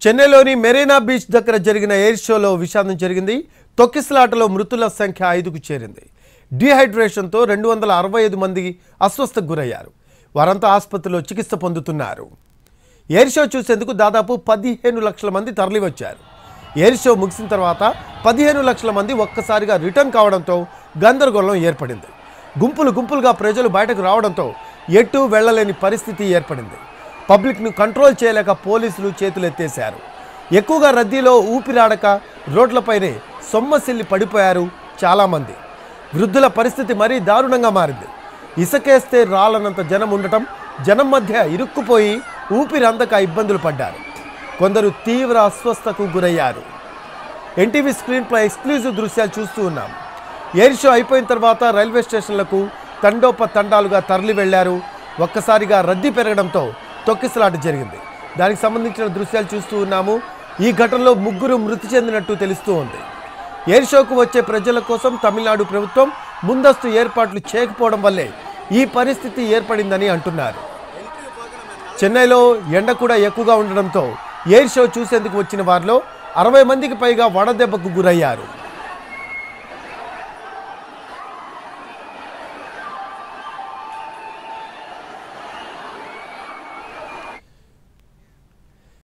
చెన్నైలోని మెరీనా బీచ్ దగ్గర జరిగిన ఎయిర్ షోలో విషాదం జరిగింది. తొక్కిసలాటలో మృతుల సంఖ్య 5కు చేరింది. డీహైడ్రేషన్తో 265 మంది అస్వస్థతకు గురయ్యారు. వారంతా ఆసుపత్రిలో చికిత్స పొందుతున్నారు. ఎయిర్ షో చూసేందుకు దాదాపు 15 లక్షల మంది తరలివచ్చారు. ఎయిర్ షో ముగిసిన తర్వాత 15 లక్షల మంది ఒక్కసారిగా రిటర్న్ కావడంతో గందరగోళం ఏర్పడింది. గుంపులుగా ప్రజలు బయటకు రావడంతో ఎటు వెళ్లలేని పరిస్థితి ఏర్పడింది. పబ్లిక్ను కంట్రోల్ చేయలేక పోలీసులు చేతులెత్తేశారు. ఎక్కువగా రద్దీలో ఊపిరాడక రోడ్లపైనే సొమ్మసిల్లి పడిపోయారు చాలామంది. వృద్ధుల పరిస్థితి మరీ దారుణంగా మారింది. ఇసుకేస్తే రాలనంత జనం ఉండటం, జనం మధ్య ఇరుక్కుపోయి ఊపిరందక ఇబ్బందులు పడ్డారు. కొందరు తీవ్ర అస్వస్థతకు గురయ్యారు. ఎన్టీవీ స్క్రీన్పై ఎక్స్క్లూజివ్ దృశ్యాలు చూస్తూ ఉన్నాం. ఎయిర్ షో అయిపోయిన తర్వాత రైల్వే స్టేషన్లకు తండోపతండాలుగా తరలి వెళ్లారు. ఒక్కసారిగా రద్దీ పెరగడంతో తొక్కిసలాట జరిగింది. దానికి సంబంధించిన దృశ్యాలు చూస్తూ ఉన్నాము. ఈ ఘటనలో 3 మృతి చెందినట్టు తెలుస్తూ ఉంది. ఎయిర్ షోకు వచ్చే ప్రజల కోసం తమిళనాడు ప్రభుత్వం ముందస్తు ఏర్పాట్లు చేయకపోవడం వల్లే ఈ పరిస్థితి ఏర్పడిందని అంటున్నారు. చెన్నైలో ఎండ కూడా ఎక్కువగా ఉండడంతో ఎయిర్ షో చూసేందుకు వచ్చిన వారిలో 60 మందికి పైగా వడదెబ్బకు గురయ్యారు.